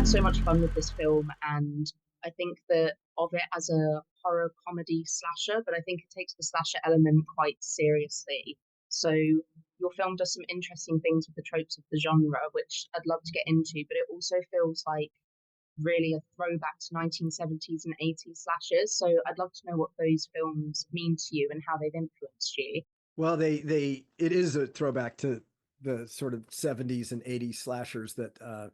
had so much fun with this film, and I think that of it as a horror comedy slasher, but I think it takes the slasher element quite seriously. So your film does some interesting things with the tropes of the genre, which I'd love to get into, but it also feels like really a throwback to 1970s and 80s slashers. So I'd love to know what those films mean to you and how they've influenced you. Well, it is a throwback to the sort of 70s and 80s slashers that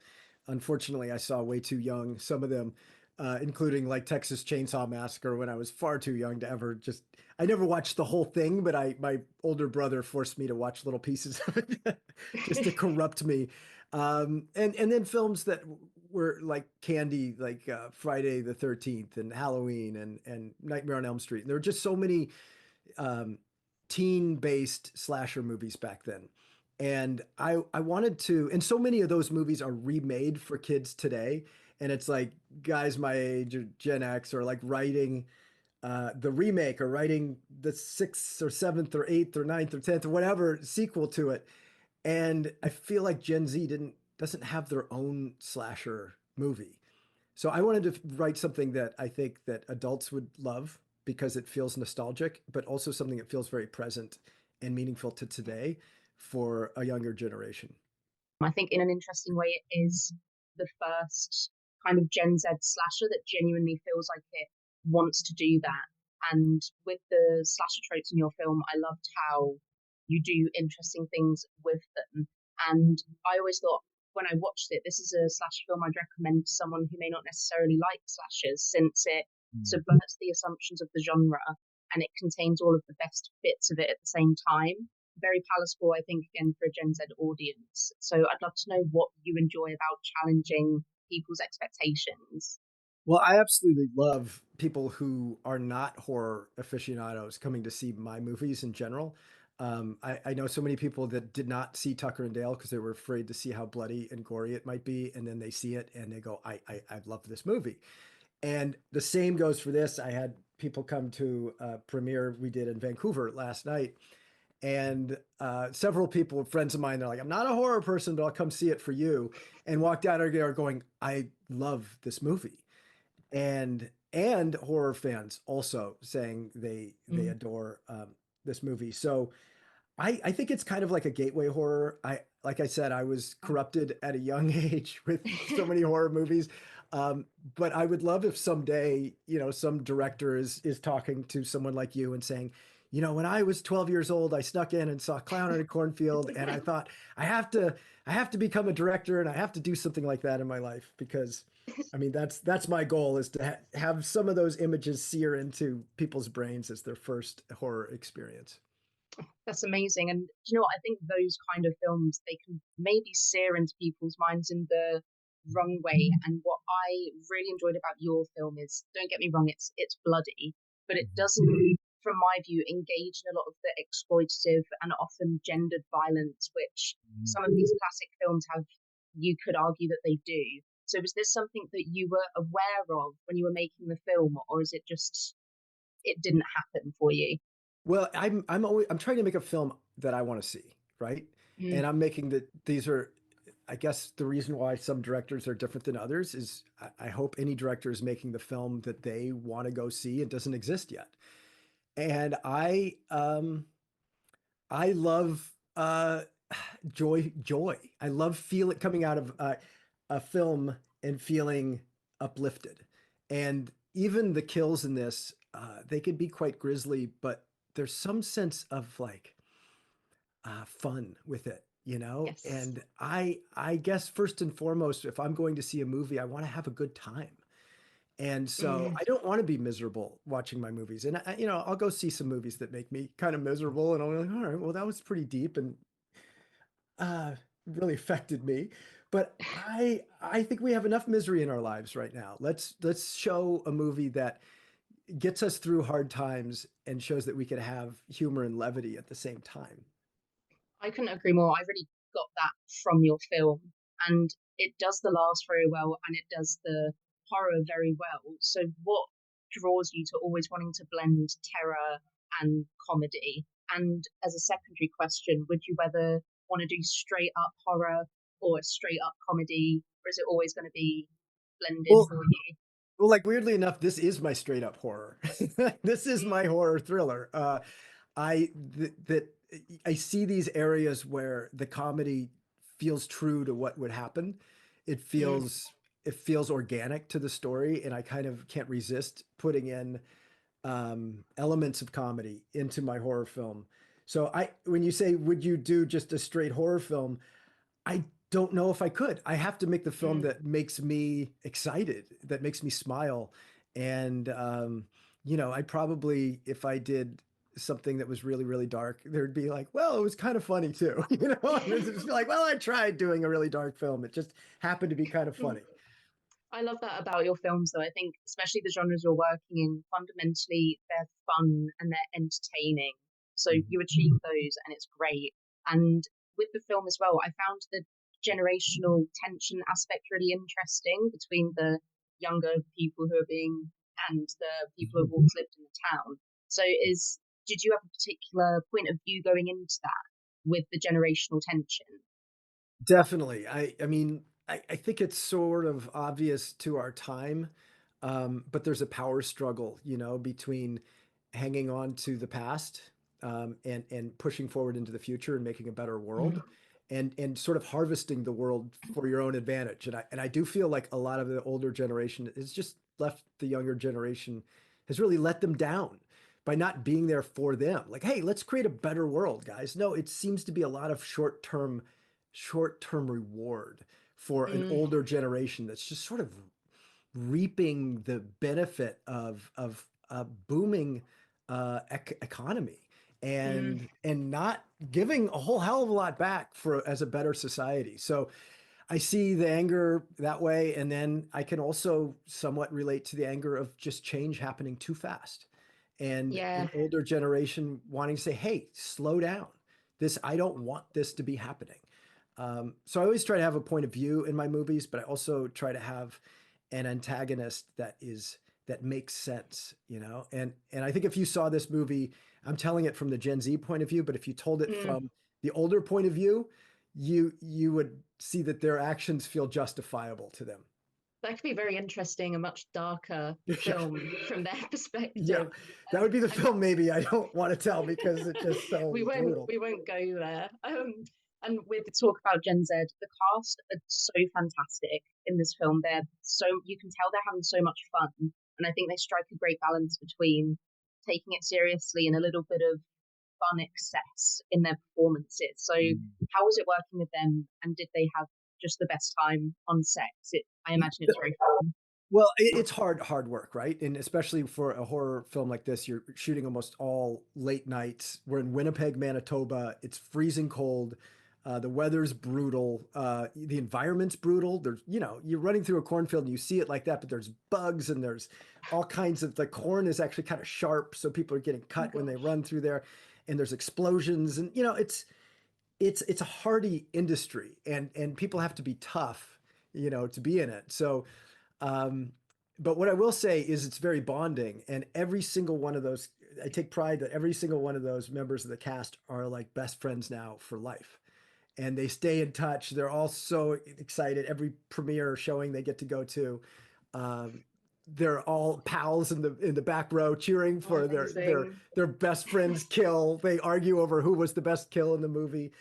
unfortunately I saw way too young. Some of them, including like Texas Chainsaw Massacre, when I was far too young to ever just. I never watched the whole thing, but my older brother forced me to watch little pieces of it just to corrupt me. And then films that were like candy, like Friday the 13th and Halloween and Nightmare on Elm Street. And there were just so many um, teen-based slasher movies back then. And I wanted to, and so many of those movies are remade for kids today. And it's like guys my age or Gen X are like writing the remake or writing the sixth or seventh or eighth or ninth or tenth or whatever sequel to it. And I feel like Gen Z doesn't have their own slasher movie. So I wanted to write something that I think that adults would love because it feels nostalgic, but also something that feels very present and meaningful to today for a younger generation. I think in an interesting way, it is the first kind of Gen Z slasher that genuinely feels like it wants to do that. And with the slasher tropes in your film, I loved how you do interesting things with them. And I always thought when I watched it, this is a slasher film I'd recommend to someone who may not necessarily like slashers, since it subverts the assumptions of the genre and it contains all of the best bits of it at the same time. Very palatable, I think, again, for a Gen Z audience. So I'd love to know what you enjoy about challenging people's expectations. Well, I absolutely love people who are not horror aficionados coming to see my movies in general. I know so many people that did not see Tucker and Dale because they were afraid to see how bloody and gory it might be, and then they see it and they go, I love this movie." And the same goes for this. I had people come to a premiere we did in Vancouver last night, and several people, friends of mine, they're like, "I'm not a horror person, but I'll come see it for you," and walked out of there going, "I love this movie." And horror fans also saying they Mm. adore this movie. So I think it's kind of like a gateway horror. I like I said, I was corrupted at a young age with so many horror movies. But I would love if someday, some director is talking to someone like you and saying, when I was 12 years old, I snuck in and saw Clown in a Cornfield, and I thought I have to, I have to become a director, and I have to do something like that in my life because, I mean, that's my goal is to have some of those images sear into people's brains as their first horror experience. That's amazing. And you know what? I think those kind of films, they can maybe sear into people's minds in the wrong way. And what I really enjoyed about your film is, don't get me wrong, it's bloody, but it doesn't, from my view, engage in a lot of the exploitative and often gendered violence, which some of these classic films have, you could argue that they do. So was this something that you were aware of when you were making the film, or is it just it didn't happen for you? Well, I'm trying to make a film that I want to see, right? Mm. And I'm making these are, I guess the reason why some directors are different than others is I hope any director is making the film that they want to go see and doesn't exist yet. And I love joy. I love feel it coming out of a film and feeling uplifted. And even the kills in this, they could be quite grisly, but there's some sense of like fun with it, Yes. And I guess first and foremost, if I'm going to see a movie, I want to have a good time. And so Mm. I don't want to be miserable watching my movies. And I'll go see some movies that make me kind of miserable, and I'll be like, all right, well, that was pretty deep and uh, really affected me. But I think we have enough misery in our lives right now. Let's show a movie that gets us through hard times and shows that we can have humor and levity at the same time. I couldn't agree more. I really got that from your film, and it does the laughs very well, and it does the horror very well. So, what draws you to always wanting to blend terror and comedy? And as a secondary question, would you whether want to do straight up horror or a straight up comedy, or is it always going to be blended Well, for you? well, like weirdly enough, this is my straight up horror. This is my Mm, horror thriller. That I see these areas where the comedy feels true to what would happen. It mm, feels it feels organic to the story, and I kind of can't resist putting in elements of comedy into my horror film. So when you say, would you do just a straight horror film? I don't know if I could. I have to make the film mm. that makes me excited, that makes me smile. And, I probably, if I did something that was really, really dark, there'd be like, well, it was kind of funny too, And it's just like, well, I tried doing a really dark film. It just happened to be kind of funny. I love that about your films, though. I think, especially the genres you're working in, fundamentally they're fun and they're entertaining. So Mhm. you achieve those, and it's great. And with the film as well, I found the generational tension aspect really interesting between the younger people who are being and the people who've always lived in the town. So, did you have a particular point of view going into that with the generational tension? Definitely. I mean, I think it's sort of obvious to our time, but there's a power struggle, between hanging on to the past, and pushing forward into the future and making a better world, and sort of harvesting the world for your own advantage. And I do feel like a lot of the older generation has just left the younger generation, has really let them down by not being there for them. Like, hey, let's create a better world, guys. No, it seems to be a lot of short-term reward for an Mm, older generation that's just sort of reaping the benefit of a booming economy, mm, and not giving a whole hell of a lot back for as a better society. So I see the anger that way, and then I can also somewhat relate to the anger of just change happening too fast, and yeah. an older generation wanting to say, "Hey, slow down. I don't want this to be happening." So I always try to have a point of view in my movies, but I also try to have an antagonist that makes sense. And I think if you saw this movie, I'm telling it from the Gen Z point of view, but if you told it Mm. from the older point of view, you would see that their actions feel justifiable to them. That could be very interesting, a much darker Yeah, film from their yeah, perspective. that would be the And film maybe I don't want to tell because it's just so we won't brutal. we won't go there. And with the talk about Gen Z, the cast are so fantastic in this film. You can tell they're having so much fun, and I think they strike a great balance between taking it seriously and a little bit of fun excess in their performances. So, how was it working with them, and did they have just the best time on set? I imagine it's very fun. Well, it's hard work, right? And especially for a horror film like this, you're shooting almost all late nights. We're in Winnipeg, Manitoba. It's freezing cold. The weather's brutal. The environment's brutal. You're running through a cornfield and you see it like that, but there's bugs and there's all kinds of, the corn is actually kind of sharp, so people are getting Oh cut when they gosh. run through there, and there's explosions, and it's a hardy industry, and people have to be tough, to be in it. So um, but what I will say is it's very bonding, and every single one of those, I take pride that every single one of those members of the cast are like best friends now for life, and they stay in touch. They're all so excited. Every premiere showing they get to go to, um, they're all pals in the back row cheering Oh, for amazing. their best friend's kill. They argue over who was the best kill in the movie.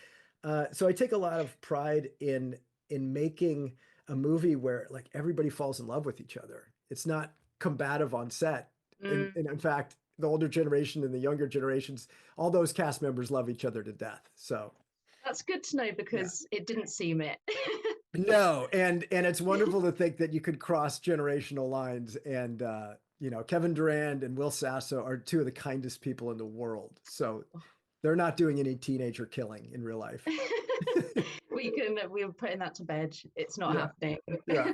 So I take a lot of pride in making a movie where like everybody falls in love with each other. It's not combative on set. Mm, And in fact, the older generation and the younger generations, all those cast members love each other to death. So that's good to know yeah. because it didn't seem it. No, and it's wonderful to think that you could cross generational lines, and Kevin Durand and Will Sasso are two of the kindest people in the world. So they're not doing any teenager killing in real life. We're putting that to bed. It's not Yeah. happening. Yeah.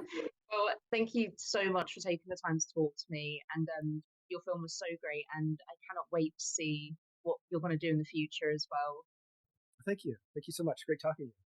Well, thank you so much for taking the time to talk to me. And your film was so great, and I cannot wait to see what you're going to do in the future as well. Thank you. Thank you so much. Great talking to you.